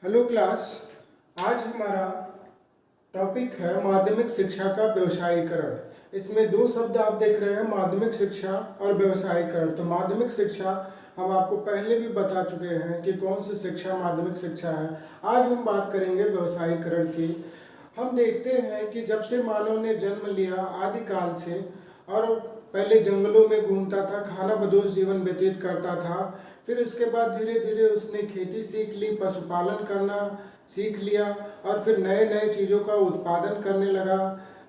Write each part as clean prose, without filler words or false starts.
Hello class. आज हमारा topic है माध्यमिक शिक्षा का व्यवसायीकरण। इसमें दो शब्द आप देख रहे हैं, माध्यमिक शिक्षा और व्यवसायीकरण। तो माध्यमिक शिक्षा हम आपको पहले भी बता चुके हैं कि कौन सी शिक्षा माध्यमिक शिक्षा है। आज हम बात करेंगे व्यवसायीकरण की। हम देखते हैं कि जब से मानव ने जन्म लिया आदिकाल से, और पहले जंगलों में घूमता था, खाना बदोश जीवन व्यतीत करता था। फिर उसके बाद धीरे धीरे उसने खेती सीख ली, पशुपालन करना सीख लिया, और फिर नए नए चीज़ों का उत्पादन करने लगा।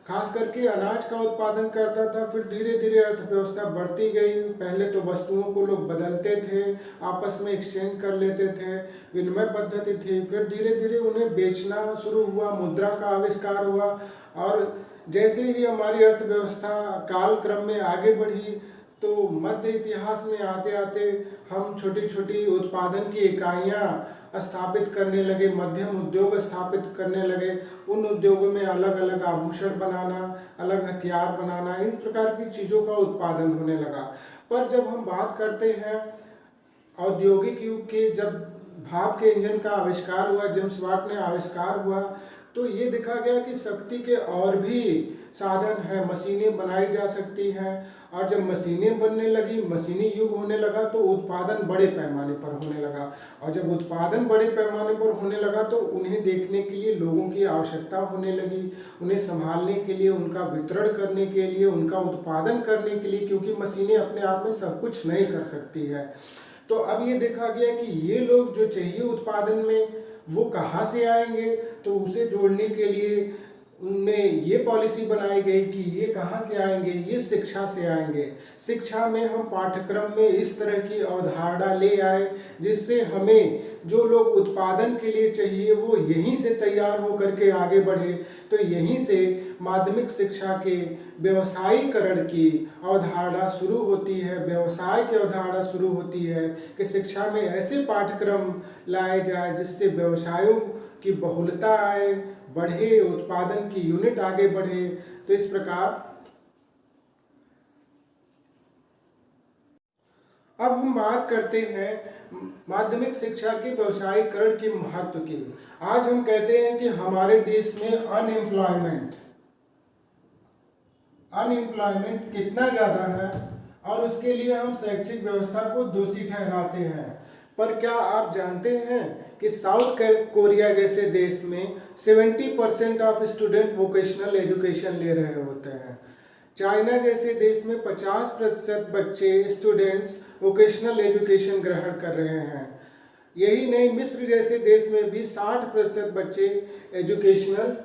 खास करके अनाज का उत्पादन करता था। फिर धीरे धीरे अर्थव्यवस्था बढ़ती गई। पहले तो वस्तुओं को लोग बदलते थे, आपस में एक्सचेंज कर लेते थे, विनिमय पद्धति थी। फिर धीरे धीरे उन्हें बेचना शुरू हुआ, मुद्रा का आविष्कार हुआ। और जैसे ही हमारी अर्थव्यवस्था काल क्रम में आगे बढ़ी, तो मध्य इतिहास में आते आते हम छोटी छोटी उत्पादन की इकाइयाँ स्थापित करने लगे, मध्यम उद्योग स्थापित करने लगे। उन उद्योगों में अलग अलग आभूषण बनाना, अलग हथियार बनाना, इन प्रकार की चीज़ों का उत्पादन होने लगा। पर जब हम बात करते हैं औद्योगिक युग के, जब भाप के इंजन का आविष्कार हुआ, जेम्स वाट ने आविष्कार हुआ, तो ये देखा गया कि शक्ति के और भी साधन हैं, मशीनें बनाई जा सकती हैं। और जब मशीनें बनने लगी, मशीनी युग होने लगा, तो उत्पादन बड़े पैमाने पर होने लगा। और जब उत्पादन बड़े पैमाने पर होने लगा, तो उन्हें देखने के लिए लोगों की आवश्यकता होने लगी, उन्हें संभालने के लिए, उनका वितरण करने के लिए, उनका उत्पादन करने के लिए, क्योंकि मशीनें अपने आप में सब कुछ नहीं कर सकती है। तो अब ये देखा गया कि ये लोग जो चाहिए उत्पादन में, वो कहाँ से आएंगे। तो उसे जोड़ने के लिए उनमें ये पॉलिसी बनाई गई कि ये कहाँ से आएंगे, ये शिक्षा से आएंगे। शिक्षा में हम पाठ्यक्रम में इस तरह की अवधारणा ले आए, जिससे हमें जो लोग उत्पादन के लिए चाहिए वो यहीं से तैयार होकर के आगे बढ़े। तो यहीं से माध्यमिक शिक्षा के व्यवसायीकरण की अवधारणा शुरू होती है, व्यवसाय की अवधारणा शुरू होती है कि शिक्षा में ऐसे पाठ्यक्रम लाए जाए जिससे व्यवसायों की बहुलता आए, बढ़े, उत्पादन की यूनिट आगे बढ़े। तो इस प्रकार अब हम बात करते हैं माध्यमिक शिक्षा के व्यवसायीकरण के महत्व की। आज हम कहते हैं कि हमारे देश में अनएम्प्लॉयमेंट कितना ज़्यादा है, और उसके लिए हम शैक्षिक व्यवस्था को दोषी ठहराते हैं। पर क्या आप जानते हैं कि साउथ कोरिया जैसे देश में 70% ऑफ स्टूडेंट वोकेशनल एजुकेशन ले रहे होते हैं। चाइना जैसे देश में 50% बच्चे स्टूडेंट्स वोकेशनल एजुकेशन ग्रहण कर रहे हैं। यही नहीं, मिस्र जैसे देश में भी 60% बच्चे एजुकेशनल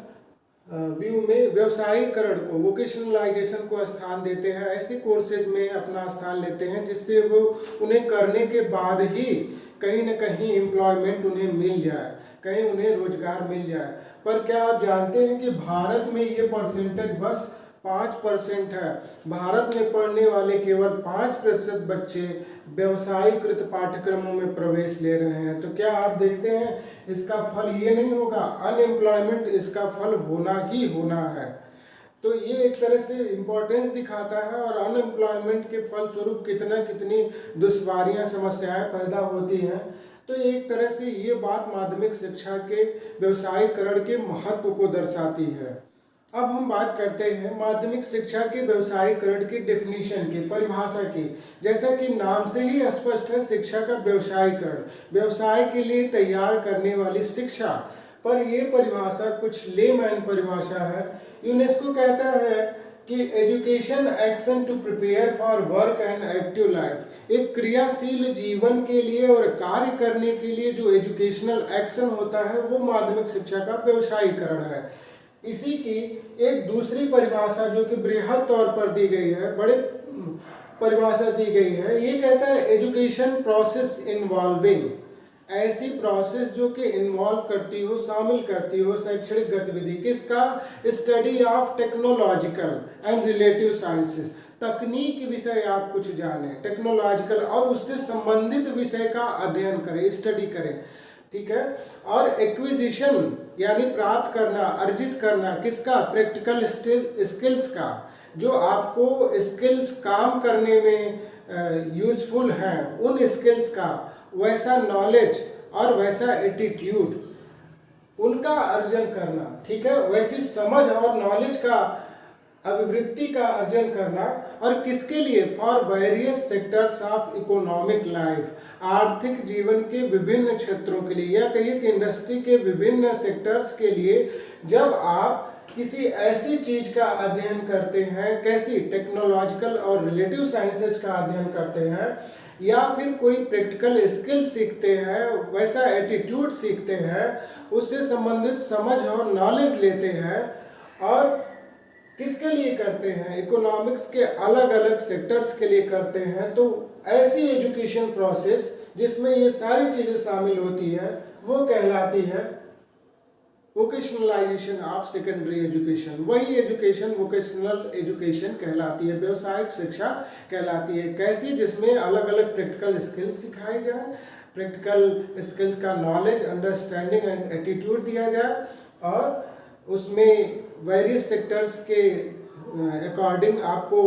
व्यू में व्यवसायीकरण को, वोकेशनलाइजेशन को स्थान देते हैं। ऐसे कोर्सेज में अपना स्थान लेते हैं जिससे वो उन्हें करने के बाद ही कहीं न कहीं एम्प्लॉयमेंट उन्हें मिल जाए, कहीं उन्हें रोजगार मिल जाए। पर क्या आप जानते हैं कि भारत में ये परसेंटेज बस 5% है। भारत में पढ़ने वाले केवल 5% बच्चे व्यवसायीकृत पाठ्यक्रमों में प्रवेश ले रहे हैं। तो क्या आप देखते हैं, इसका फल ये नहीं होगा, अनएम्प्लॉयमेंट इसका फल होना ही होना है। तो ये एक तरह से इम्पोर्टेंस दिखाता है, और अनएम्प्लॉयमेंट के फलस्वरूप कितनी दुश्वारियां, समस्याएं पैदा होती हैं। तो एक तरह से ये बात माध्यमिक शिक्षा के व्यवसायीकरण के महत्व को दर्शाती है। अब हम बात करते हैं माध्यमिक शिक्षा के व्यवसायीकरण की डेफिनेशन की, परिभाषा की। जैसा कि नाम से ही स्पष्ट है, शिक्षा का व्यवसायीकरण, व्यवसाय के लिए तैयार करने वाली शिक्षा। पर यह परिभाषा कुछ लेमैन परिभाषा है। यूनेस्को कहता है कि education action to prepare for work and active life, एक क्रियाशील जीवन के लिए और कार्य करने के लिए जो एजुकेशनल एक्शन होता है, वो माध्यमिक शिक्षा का व्यवसायीकरण है। इसी की एक दूसरी परिभाषा जो कि बृहद तौर पर दी गई है, बड़े परिभाषा दी गई है, ये कहता है एजुकेशन प्रोसेस इन्वॉल्विंग, ऐसी प्रोसेस जो कि इन्वॉल्व करती हो, शामिल करती हो शैक्षणिक गतिविधि। किसका? Study of technological and relative sciences, तकनीक विषय आप कुछ जाने, टेक्नोलॉजिकल और उससे संबंधित विषय का अध्ययन करें, स्टडी करें, ठीक है। और एक्विजिशन यानी प्राप्त करना, अर्जित करना, किसका? प्रैक्टिकल स्किल्स का, जो आपको स्किल्स काम करने में यूजफुल हैं, उन स्किल्स का, वैसा नॉलेज और वैसा एटीट्यूड उनका अर्जन करना, ठीक है, वैसी समझ और नॉलेज का अभिवृद्धि का अर्जन करना। और किसके लिए? For various sectors of economic life, आर्थिक जीवन के विभिन्न क्षेत्रों के लिए, या कहिए कि इंडस्ट्री के विभिन्न सेक्टर्स के लिए। जब आप किसी ऐसी चीज का अध्ययन करते हैं, कैसी? टेक्नोलॉजिकल और रिलेटिव साइंसेज का अध्ययन करते हैं, या फिर कोई प्रैक्टिकल स्किल सीखते हैं, वैसा एटीट्यूड सीखते हैं, उससे संबंधित समझ और नॉलेज लेते हैं, और किसके लिए करते हैं? इकोनॉमिक्स के अलग अलग सेक्टर्स के लिए करते हैं। तो ऐसी एजुकेशन प्रोसेस जिसमें ये सारी चीजें शामिल होती है वो कहलाती है वोकेशनलाइजेशन ऑफ सेकेंडरी एजुकेशन। वही एजुकेशन वोकेशनल एजुकेशन कहलाती है, व्यवसायिक शिक्षा कहलाती है। कैसी? जिसमें अलग अलग प्रैक्टिकल स्किल्स सिखाई जाए, प्रैक्टिकल स्किल्स का नॉलेज, अंडरस्टैंडिंग एंड एटीट्यूड दिया जाए, और उसमें वेरियस सेक्टर्स के अकॉर्डिंग आपको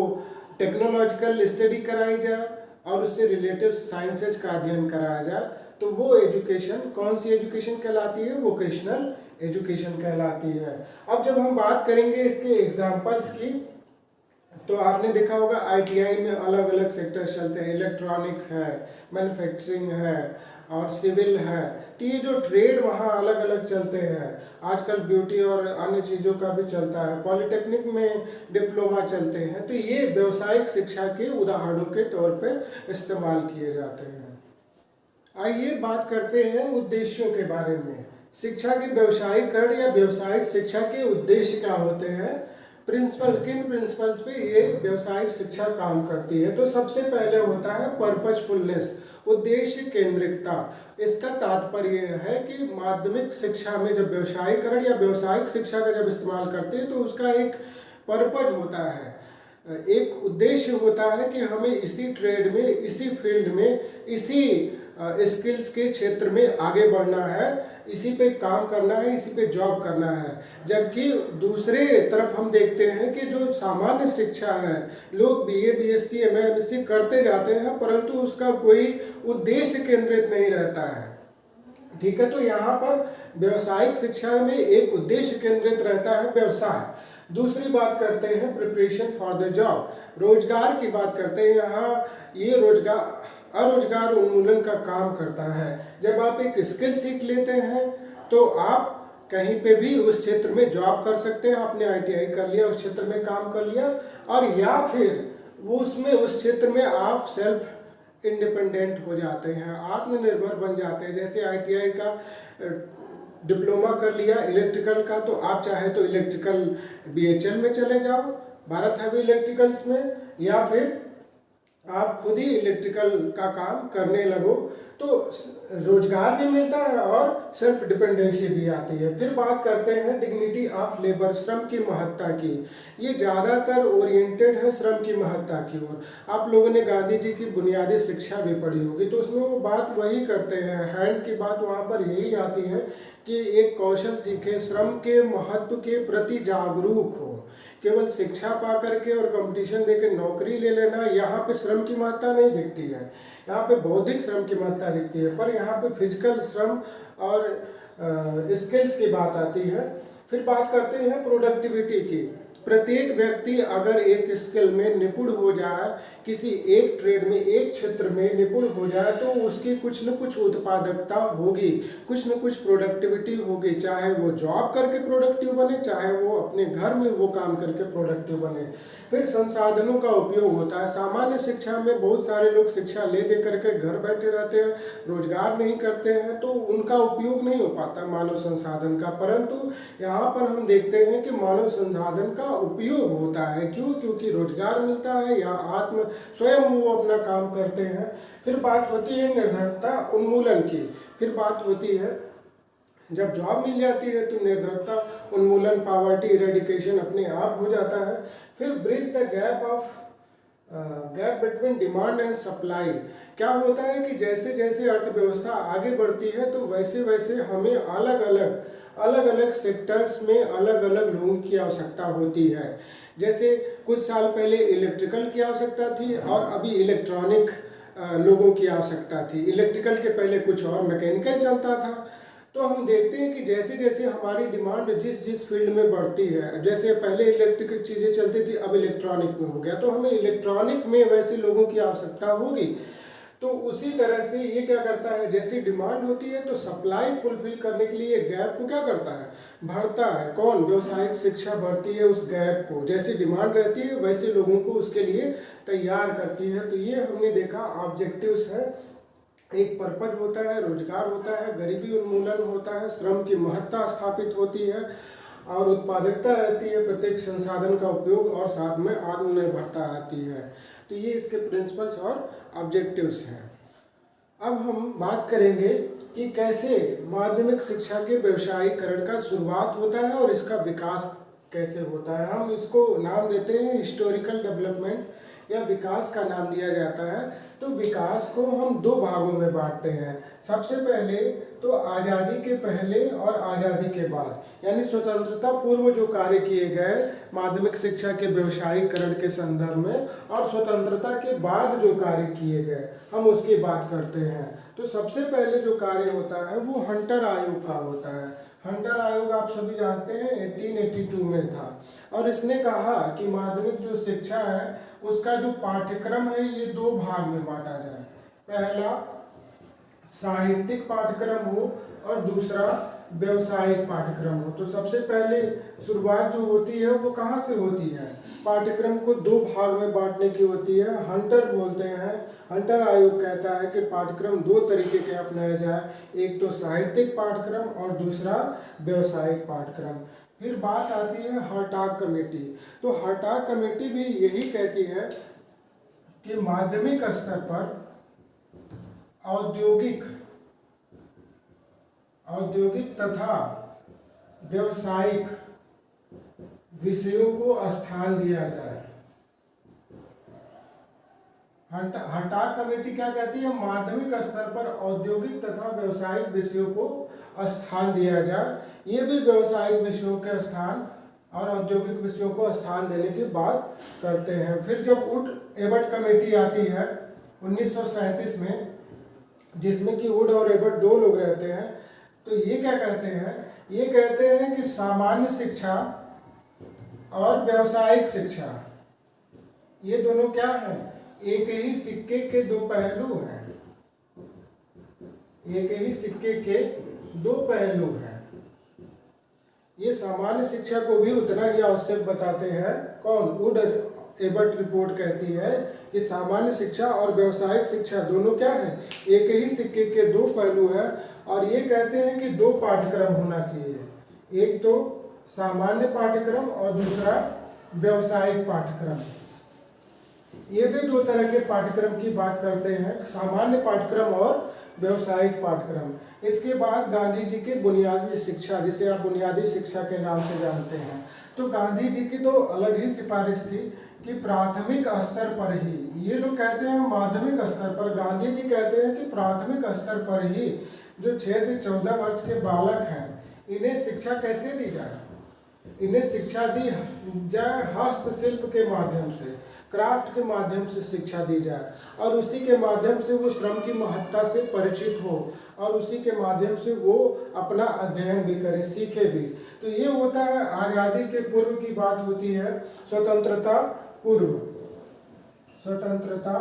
टेक्नोलॉजिकल स्टडी कराई जाए और उससे रिलेटिव साइंसेज का अध्ययन कराया जाए। तो वो एजुकेशन कौन सी एजुकेशन कहलाती है? वोकेशनल एजुकेशन कहलाती है। अब जब हम बात करेंगे इसके एग्जाम्पल्स की, तो आपने देखा होगा आईटीआई में अलग अलग सेक्टर्स चलते हैं, इलेक्ट्रॉनिक्स है, मैन्युफैक्चरिंग है और सिविल है। तो ये जो ट्रेड वहाँ अलग अलग चलते हैं। आजकल ब्यूटी और अन्य चीज़ों का भी चलता है, पॉलिटेक्निक में डिप्लोमा चलते हैं। तो ये व्यावसायिक शिक्षा के उदाहरणों के तौर पे इस्तेमाल किए जाते हैं। आइए बात करते हैं उद्देश्यों के बारे में। शिक्षा के व्यावसायीकरण या व्यावसायिक शिक्षा के उद्देश्य क्या होते हैं? प्रिंसिपल, किन प्रिंसिपल्स पे ये व्यावसायिक शिक्षा काम करती है? तो सबसे पहले होता है पर्पजफुलनेस, उद्देश्य केंद्रितता। इसका तात्पर्य है कि माध्यमिक शिक्षा में जब व्यावसायीकरण या व्यावसायिक शिक्षा का जब इस्तेमाल करते हैं तो उसका एक पर्पज होता है, एक उद्देश्य होता है कि हमें इसी ट्रेड में, इसी फील्ड में, इसी स्किल्स के क्षेत्र में आगे बढ़ना है, इसी पे काम करना है, इसी पे जॉब करना है। जबकि दूसरे तरफ हम देखते हैं कि जो सामान्य शिक्षा है, लोग बीए, बीएससी, एमए, एमएससी करते जाते हैं परंतु उसका कोई उद्देश्य केंद्रित नहीं रहता है, ठीक है। तो यहाँ पर व्यावसायिक शिक्षा में एक उद्देश्य केंद्रित रहता है, व्यवसाय। दूसरी बात करते हैं प्रिपरेशन फॉर द जॉब, रोजगार की बात करते हैं। यहाँ ये अरोजगार उन्मूलन का काम करता है। जब आप एक स्किल सीख लेते हैं तो आप कहीं पे भी उस क्षेत्र में जॉब कर सकते हैं। आपने आईटीआई कर लिया, उस क्षेत्र में काम कर लिया, और या फिर वो उसमें उस क्षेत्र में आप सेल्फ इंडिपेंडेंट हो जाते हैं, आत्मनिर्भर बन जाते हैं। जैसे आईटीआई का डिप्लोमा कर लिया इलेक्ट्रिकल का, तो आप चाहे तो इलेक्ट्रिकल बीएचएल में चले जाओ, भारत हैवी इलेक्ट्रिकल्स में, या फिर आप खुद ही इलेक्ट्रिकल का काम करने लगो, तो रोजगार भी मिलता है और सेल्फ डिपेंडेंसी भी आती है। फिर बात करते हैं डिग्निटी ऑफ लेबर, श्रम की महत्ता की। ये ज़्यादातर ओरिएंटेड है श्रम की महत्ता की ओर। आप लोगों ने गांधी जी की बुनियादी शिक्षा भी पढ़ी होगी, तो उसमें वो बात वही करते हैं, हैंड की बात वहाँ पर यही आती है कि एक कौशल सीखे, श्रम के महत्व के प्रति जागरूक हो। केवल शिक्षा पा करके और कंपटीशन देके नौकरी ले लेना, यहाँ पे श्रम की महत्ता नहीं दिखती है। यहाँ पे बौद्धिक श्रम की महत्ता दिखती है, पर यहाँ पे फिजिकल श्रम और स्किल्स की बात आती है। फिर बात करते हैं प्रोडक्टिविटी की। प्रत्येक व्यक्ति अगर एक स्किल में निपुण हो जाए, किसी एक ट्रेड में, एक क्षेत्र में निपुण हो जाए, तो उसकी कुछ न कुछ उत्पादकता होगी, कुछ न कुछ प्रोडक्टिविटी होगी। चाहे वो जॉब करके प्रोडक्टिव बने, चाहे वो अपने घर में वो काम करके प्रोडक्टिव बने। फिर संसाधनों का उपयोग होता है। सामान्य शिक्षा में बहुत सारे लोग शिक्षा ले दे करके घर बैठे रहते हैं, रोजगार नहीं करते हैं, तो उनका उपयोग नहीं हो पाता मानव संसाधन का। परंतु यहाँ पर हम देखते हैं कि मानव संसाधन का उपयोग होता है। क्यों? क्योंकि रोजगार मिलता है या स्वयं वो अपना काम करते हैं। फिर बात होती है निर्धनता उन्मूलन की। फिर बात होती है जब जॉब मिल जाती है तो निर्धनता उन्मूलन, पॉवर्टी इरेडिकेशन अपने आप हो जाता है। फिर bridge the gap between demand and supply. क्या होता है कि जैसे जैसे अर्थव्यवस्था आगे बढ़ती है तो वैसे वैसे हमें अलग अलग सेक्टर्स में अलग अलग लोगों की आवश्यकता होती है। जैसे कुछ साल पहले इलेक्ट्रिकल की आवश्यकता थी और अभी इलेक्ट्रॉनिक लोगों की आवश्यकता थी। इलेक्ट्रिकल के पहले कुछ और मैकेनिकल चलता था। तो हम देखते हैं कि जैसे जैसे हमारी डिमांड जिस जिस फील्ड में बढ़ती है, जैसे पहले इलेक्ट्रिक चीज़ें चलती थी, अब इलेक्ट्रॉनिक में हो गया, तो हमें इलेक्ट्रॉनिक में वैसे लोगों की आवश्यकता होगी। तो उसी तरह से ये क्या करता है, जैसी डिमांड होती है तो सप्लाई फुलफिल करने के लिए गैप को क्या करता है, भरता है। कौन? व्यावसायिक शिक्षा भरती है उस गैप को, जैसी डिमांड रहती है वैसे लोगों को उसके लिए तैयार करती है। तो ये हमने देखा ऑब्जेक्टिव्स है, एक पर्पज होता है, रोजगार होता है, गरीबी उन्मूलन होता है, श्रम की महत्ता स्थापित होती है और उत्पादकता रहती है, प्रत्येक संसाधन का उपयोग और साथ में आत्मनिर्भरता आती है। तो ये इसके प्रिंसिपल्स और ऑब्जेक्टिव्स हैं। अब हम बात करेंगे कि कैसे माध्यमिक शिक्षा के व्यवसायीकरण का शुरुआत होता है और इसका विकास कैसे होता है। हम इसको नाम देते हैं हिस्टोरिकल डेवलपमेंट या विकास का नाम दिया जाता है। तो विकास को हम दो भागों में बांटते हैं। सबसे पहले तो आज़ादी के पहले और आज़ादी के बाद, यानी स्वतंत्रता पूर्व जो कार्य किए गए माध्यमिक शिक्षा के व्यवसायीकरण के संदर्भ में, और स्वतंत्रता के बाद जो कार्य किए गए हम उसकी बात करते हैं। तो सबसे पहले जो कार्य होता है वो हंटर आयोग का होता है। हंटर आयोग आप सभी जानते हैं 1882 में था और इसने कहा कि माध्यमिक जो शिक्षा है उसका जो पाठ्यक्रम है ये दो भाग में बांटा जाए। पहला साहित्यिक पाठ्यक्रम हो और दूसरा व्यवसायिक पाठ्यक्रम हो। तो सबसे पहले शुरुआत जो होती है वो कहाँ से होती है, पाठ्यक्रम को दो भाग में बांटने की होती है। हंटर बोलते हैं, हंटर आयोग कहता है कि पाठ्यक्रम दो तरीके के अपनाया जाए, एक तो साहित्यिक पाठ्यक्रम और दूसरा व्यवसायिक पाठ्यक्रम। फिर बात आती है हर्टाग कमेटी। तो हर्टाग कमेटी भी यही कहती है कि माध्यमिक स्तर पर औद्योगिक तथा व्यवसायिक विषयों को स्थान दिया जाए। हर्टाग कमेटी क्या कहती है, माध्यमिक स्तर पर औद्योगिक तथा व्यवसायिक विषयों को स्थान दिया जाए। ये भी व्यवसायिक विषयों के स्थान और औद्योगिक विषयों को स्थान देने की बात करते हैं। फिर जब वुड एबट कमेटी आती है 1937 में, जिसमें कि वुड और एबट दो लोग रहते हैं, तो ये क्या कहते हैं, ये कहते हैं कि सामान्य शिक्षा और व्यावसायिक शिक्षा ये दोनों क्या है, एक ही सिक्के के दो पहलू हैं। एक ही सिक्के के दो पहलू हैं। ये सामान्य शिक्षा को भी उतना ही आवश्यक बताते हैं। कौन? वुड एबट रिपोर्ट कहती है कि सामान्य शिक्षा और व्यावसायिक शिक्षा दोनों क्या है, एक ही सिक्के के दो पहलू है। और ये कहते हैं कि दो पाठ्यक्रम होना चाहिए, एक तो सामान्य पाठ्यक्रम और दूसरा व्यवसायिक पाठ्यक्रम। ये भी दो तरह के पाठ्यक्रम की बात करते हैं, सामान्य पाठ्यक्रम और व्यवसायिक पाठ्यक्रम। इसके बाद गांधी जी की बुनियादी शिक्षा, जिसे आप बुनियादी शिक्षा के नाम से जानते हैं, तो गांधी जी की तो अलग ही सिफारिश थी कि प्राथमिक स्तर पर ही, ये लोग कहते हैं माध्यमिक स्तर पर, गांधी जी कहते हैं कि प्राथमिक स्तर पर ही जो 6 से 14 वर्ष के बालक हैं इन्हें शिक्षा कैसे दी जाए, इन्हें शिक्षा दी जाए हस्तशिल्प के माध्यम से, क्राफ्ट के माध्यम से शिक्षा दी जाए और उसी के माध्यम से वो श्रम की महत्ता से परिचित हो और उसी के माध्यम से वो अपना अध्ययन भी करें, सीखे भी। तो ये होता है आज़ादी के पूर्व की बात होती है, स्वतंत्रता पूर्व। स्वतंत्रता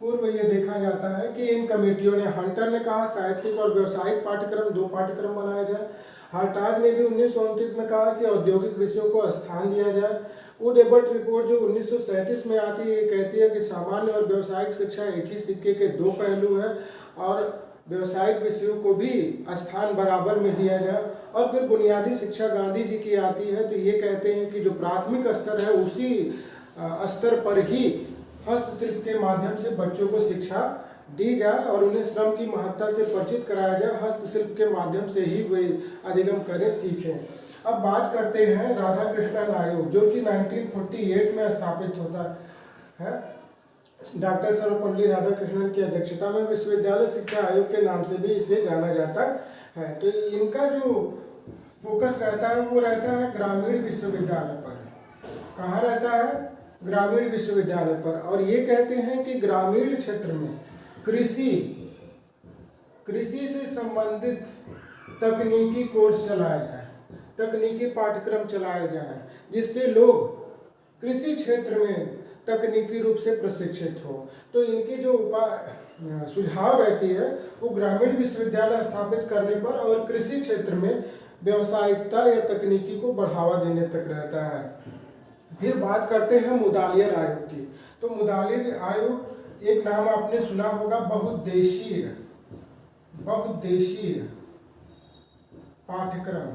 पूर्व ये देखा जाता है कि इन कमेटियों ने, हंटर ने कहा साहित्यिक और व्यावसायिक पाठ्यक्रम दो पाठ्यक्रम बनाए जाए। हर्टाग ने भी 1929 में कहा कि औद्योगिक विषयों को स्थान दिया जाए। वुड एबट रिपोर्ट जो 1937 में आती है, ये कहती है कि सामान्य और व्यावसायिक शिक्षा एक ही सिक्के के दो पहलू है और व्यावसायिक विषयों को भी स्थान बराबर में दिया जाए। और फिर बुनियादी शिक्षा गांधी जी की आती है, तो ये कहते हैं कि जो प्राथमिक स्तर है उसी स्तर पर ही हस्तशिल्प के माध्यम से बच्चों को शिक्षा दी जाए और उन्हें श्रम की महत्ता से परिचित कराया जाए, हस्तशिल्प के माध्यम से ही वे अधिगम करें, सीखें। अब बात करते हैं राधा कृष्णन आयोग, जो कि 1948 में स्थापित होता है। डॉक्टर सर्वपल्ली राधाकृष्णन की अध्यक्षता में विश्वविद्यालय शिक्षा आयोग के नाम से भी इसे जाना जाता है। तो इनका जो फोकस रहता है वो रहता है ग्रामीण विश्वविद्यालय पर। कहाँ रहता है? ग्रामीण विश्वविद्यालय पर। और ये कहते हैं कि ग्रामीण क्षेत्र में कृषि से संबंधित तकनीकी कोर्स चलाया जाए, तकनीकी पाठ्यक्रम चलाए जाए, जिससे लोग कृषि क्षेत्र में तकनीकी रूप से प्रशिक्षित हो। तो इनकी जो सुझाव रहती है वो ग्रामीण विश्वविद्यालय स्थापित करने पर और कृषि क्षेत्र में व्यावसायिकता या तकनीकी को बढ़ावा देने तक रहता है। फिर बात करते हैं मुदालियर आयोग की। तो मुदालियर आयोग, एक नाम आपने सुना होगा, बहुउद्देशीय पाठ्यक्रम।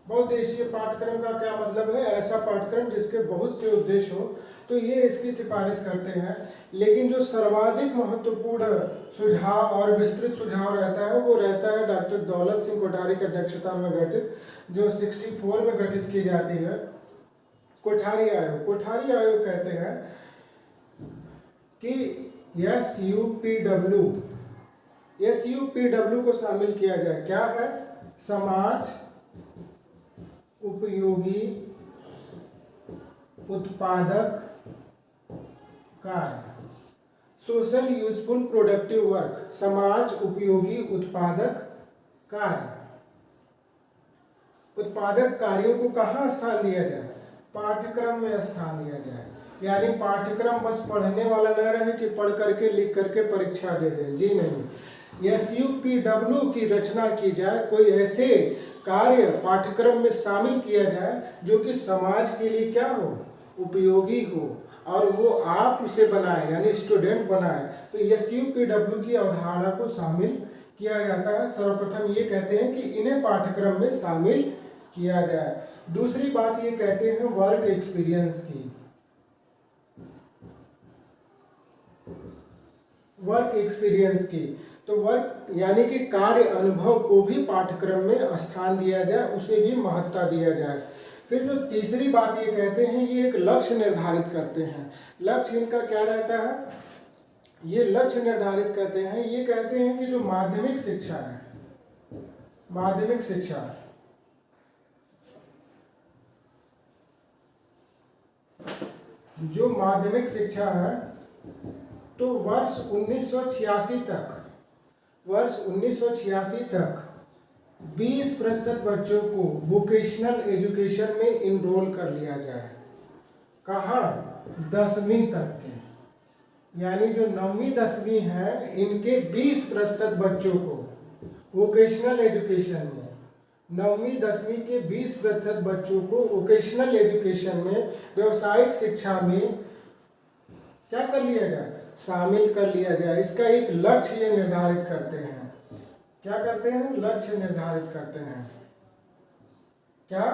बहुउद्देशीय पाठ्यक्रम का क्या मतलब है? ऐसा पाठ्यक्रम जिसके बहुत से उद्देश्य हो, तो ये इसकी सिफारिश करते हैं। लेकिन जो सर्वाधिक महत्वपूर्ण सुझाव और विस्तृत सुझाव रहता है वो रहता है डॉक्टर दौलत सिंह कोठारी की अध्यक्षता में गठित, जो 64 में गठित की जाती है, कोठारी आयोग। कोठारी आयोग कहते हैं कि SUPW को शामिल किया जाए। क्या है? समाज उपयोगी उत्पादक कार्य, सोशल यूजफुल प्रोडक्टिव वर्क, समाज उपयोगी उत्पादक कार्य। उत्पादक कार्यों को कहाँ स्थान दिया जाए? पाठ्यक्रम में स्थान दिया जाए। यानी पाठ्यक्रम बस पढ़ने वाला न रहे कि पढ़ करके लिख करके परीक्षा दे दें, जी नहीं। SUPW की रचना की जाए, कोई ऐसे कार्य पाठ्यक्रम में शामिल किया जाए जो कि समाज के लिए क्या हो? उपयोगी हो, और वो आप उसे बनाए, यानी स्टूडेंट बनाए। तो SUPW की अवधारणा को शामिल किया जाता है। सर्वप्रथम ये कहते हैं कि इन्हें पाठ्यक्रम में शामिल किया जाए। दूसरी बात ये कहते हैं वर्क एक्सपीरियंस की। वर्क एक्सपीरियंस की, तो वर्क यानी कि कार्य अनुभव को भी पाठ्यक्रम में स्थान दिया जाए, उसे भी महत्ता दिया जाए। फिर जो तीसरी बात ये कहते हैं, ये एक लक्ष्य निर्धारित करते हैं। लक्ष्य इनका क्या रहता है? ये लक्ष्य निर्धारित करते हैं, ये कहते हैं कि जो माध्यमिक शिक्षा है, माध्यमिक शिक्षा जो माध्यमिक शिक्षा है, तो वर्ष 1986 तक 20% बच्चों को वोकेशनल एजुकेशन में इनरोल कर लिया जाए। कहाँ? 10वीं तक के, यानी जो 9वीं 10वीं है, इनके 20% बच्चों को वोकेशनल एजुकेशन में, 9वीं 10वीं के 20% बच्चों को वोकेशनल एजुकेशन में, व्यवसायिक शिक्षा में क्या कर लिया जाए? शामिल कर लिया जाए। इसका एक लक्ष्य ये निर्धारित करते हैं। क्या करते हैं? लक्ष्य निर्धारित करते हैं। क्या?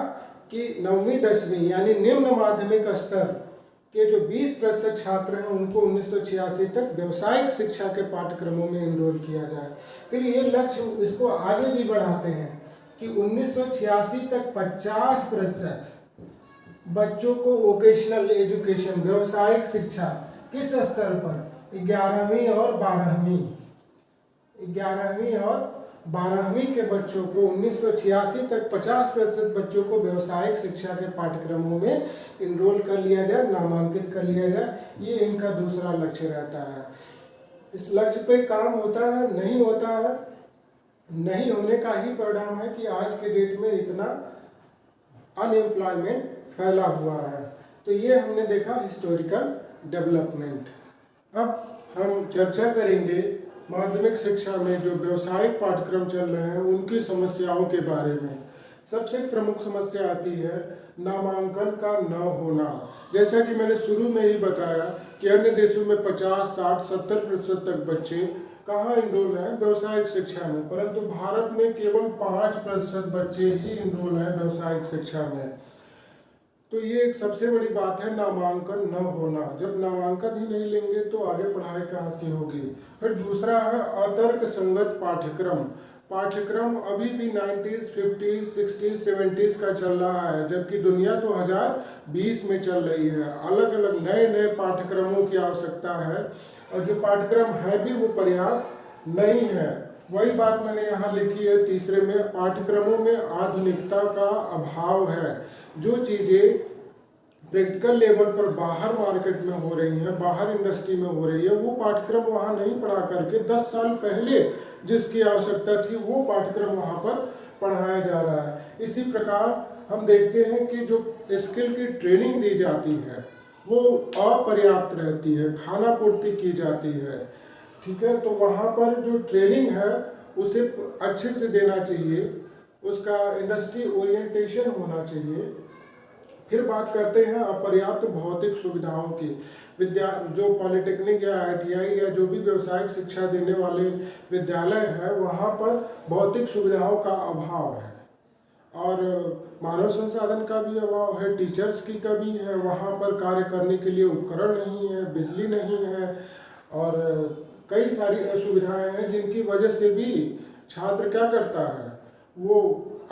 कि 9वीं 10वीं यानी निम्न माध्यमिक स्तर के जो 20% छात्र हैं उनको 1986 तक व्यवसायिक शिक्षा के पाठ्यक्रमों में इनरोल किया जाए। फिर ये लक्ष्य इसको आगे भी बढ़ाते हैं कि 1986 तक 50% बच्चों को वोकेशनल एजुकेशन, व्यवसायिक शिक्षा किस स्तर पर? 11वीं और 12वीं के बच्चों को 1986 तक 50% बच्चों को व्यवसायिक शिक्षा के पाठ्यक्रमों में इनरोल कर लिया जाए, नामांकित कर लिया जाए। ये इनका दूसरा लक्ष्य रहता है। इस लक्ष्य पे काम होता है? नहीं होता है। नहीं होने का ही परिणाम है कि आज के डेट में इतना अनएम्प्लॉयमेंट फैला हुआ है। तो ये हमने देखा हिस्टोरिकल डेवलपमेंट। अब हम चर्चा करेंगे माध्यमिक शिक्षा में जो व्यावसायिक पाठ्यक्रम चल रहे हैं उनकी समस्याओं के बारे में। सबसे प्रमुख समस्या आती है नामांकन का न होना। जैसा कि मैंने शुरू में ही बताया कि अन्य देशों में 50, 60, 70% तक बच्चे कहाँ इनरोल हैं? व्यवसायिक शिक्षा में, परंतु भारत में केवल 5% बच्चे ही इनरोल हैं व्यवसायिक शिक्षा में। तो ये एक सबसे बड़ी बात है, नामांकन न होना। जब नामांकन ही नहीं लेंगे तो आगे पढ़ाई कहाँ से होगी। फिर दूसरा है अतर्क संगत पाठ्यक्रम। पाठ्यक्रम अभी भी 90s, 50s, 60s, 70s का चल रहा है, जबकि दुनिया 2020 में चल रही है। अलग अलग नए नए पाठ्यक्रमों की आवश्यकता है, और जो पाठ्यक्रम है भी वो पर्याप्त नहीं है। वही बात मैंने यहाँ लिखी है तीसरे में, पाठ्यक्रमों में आधुनिकता का अभाव है। जो चीज़ें प्रैक्टिकल लेवल पर बाहर मार्केट में हो रही हैं, बाहर इंडस्ट्री में हो रही है, वो पाठ्यक्रम वहाँ नहीं पढ़ा करके 10 साल पहले जिसकी आवश्यकता थी वो पाठ्यक्रम वहाँ पर पढ़ाया जा रहा है। इसी प्रकार हम देखते हैं कि जो स्किल की ट्रेनिंग दी जाती है वो अपर्याप्त रहती है, खाना पूर्ति की जाती है, ठीक है। तो वहाँ पर जो ट्रेनिंग है उसे अच्छे से देना चाहिए, उसका इंडस्ट्री ओरिएंटेशन होना चाहिए। फिर बात करते हैं अपर्याप्त भौतिक सुविधाओं की। जो पॉलिटेक्निक या आईटीआई या जो भी व्यावसायिक शिक्षा देने वाले विद्यालय है वहाँ पर भौतिक सुविधाओं का अभाव है और मानव संसाधन का भी अभाव है, टीचर्स की कमी है, वहाँ पर कार्य करने के लिए उपकरण नहीं है, बिजली नहीं है और कई सारी असुविधाएं हैं जिनकी वजह से भी छात्र क्या करता है, वो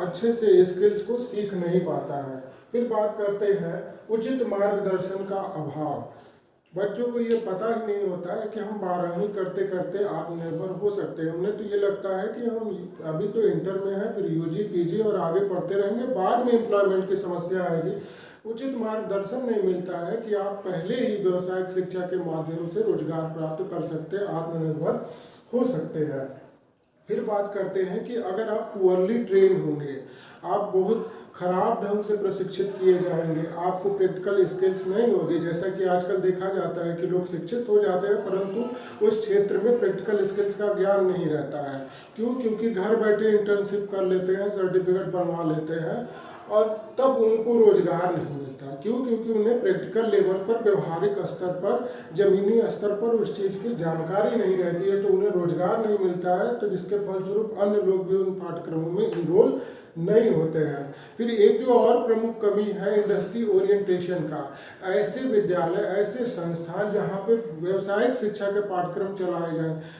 अच्छे से स्किल्स को सीख नहीं पाता है। फिर बात करते हैं उचित मार्गदर्शन का अभाव। बच्चों को ये पता ही नहीं होता है कि हम 12वीं करते करते आत्मनिर्भर हो सकते हैं। उन्हें तो ये लगता है कि हम अभी तो इंटर में हैं, फिर यूजी पीजी और आगे पढ़ते रहेंगे, बाद में एम्प्लॉयमेंट की समस्या आएगी। उचित मार्गदर्शन नहीं मिलता है कि आप पहले ही व्यावसायिक शिक्षा के माध्यम से रोजगार प्राप्त कर सकते, आत्मनिर्भर हो सकते हैं। फिर बात करते हैं कि अगर आप पुअरली ट्रेन होंगे, आप बहुत खराब ढंग से प्रशिक्षित किए जाएंगे, आपको प्रैक्टिकल स्किल्स नहीं होगी। जैसा कि आजकल देखा जाता है कि लोग शिक्षित हो जाते हैं परंतु उस क्षेत्र में प्रैक्टिकल स्किल्स का ज्ञान नहीं रहता है। क्यों? क्योंकि घर बैठे इंटर्नशिप कर लेते हैं, सर्टिफिकेट बनवा लेते हैं और तब उनको रोजगार नहीं मिलता। क्यों? क्योंकि उन्हें प्रैक्टिकल लेवल पर, व्यवहारिक स्तर पर, जमीनी स्तर पर उस चीज़ की जानकारी नहीं रहती है, तो उन्हें रोजगार नहीं मिलता है, तो जिसके फलस्वरूप अन्य लोग भी उन पाठ्यक्रमों में इनरोल नहीं होते हैं। फिर एक जो और प्रमुख कमी है इंडस्ट्री ओरिएंटेशन का। ऐसे विद्यालय, ऐसे संस्थान जहाँ पे व्यावसायिक शिक्षा के पाठ्यक्रम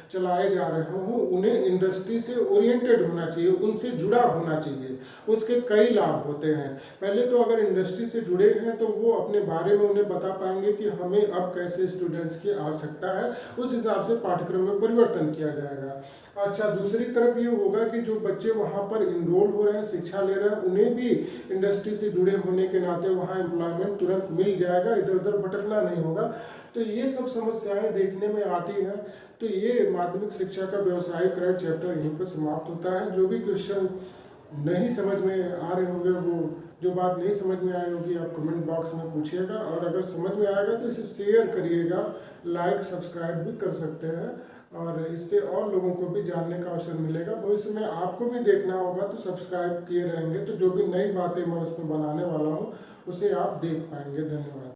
चलाए जा रहे हों, उन्हें इंडस्ट्री से ओरिएंटेड होना चाहिए, उनसे जुड़ा होना चाहिए। उसके कई लाभ होते हैं। पहले तो अगर इंडस्ट्री से जुड़े हैं तो वो अपने बारे में उन्हें बता पाएंगे कि हमें अब कैसे स्टूडेंट्स की आवश्यकता है, उस हिसाब से पाठ्यक्रम में परिवर्तन किया जाएगा। अच्छा, दूसरी तरफ ये होगा कि जो बच्चे वहाँ पर इनरोल हो रहे हैं, शिक्षा ले रहे हैं, उन्हें भी इंडस्ट्री से जुड़े होने के नाते वहाँ एम्प्लॉयमेंट तुरंत मिल जाएगा, इधर उधर भटकना नहीं होगा। तो ये सब समस्याएं देखने में आती हैं। तो ये माध्यमिक शिक्षा का व्यवसायीकरण चैप्टर यहीं पर समाप्त होता है। जो भी क्वेश्चन नहीं समझ में आ रहे होंगे, वो जो बात नहीं समझ में आई होगी आप कमेंट बॉक्स में पूछिएगा, और अगर समझ में आएगा तो इसे शेयर करिएगा, लाइक सब्सक्राइब भी कर सकते हैं, और इससे और लोगों को भी जानने का अवसर मिलेगा। भविष्य में आपको भी देखना होगा तो सब्सक्राइब किए रहेंगे तो जो भी नई बातें मैं उसमें बनाने वाला हूँ उसे आप देख पाएंगे। धन्यवाद।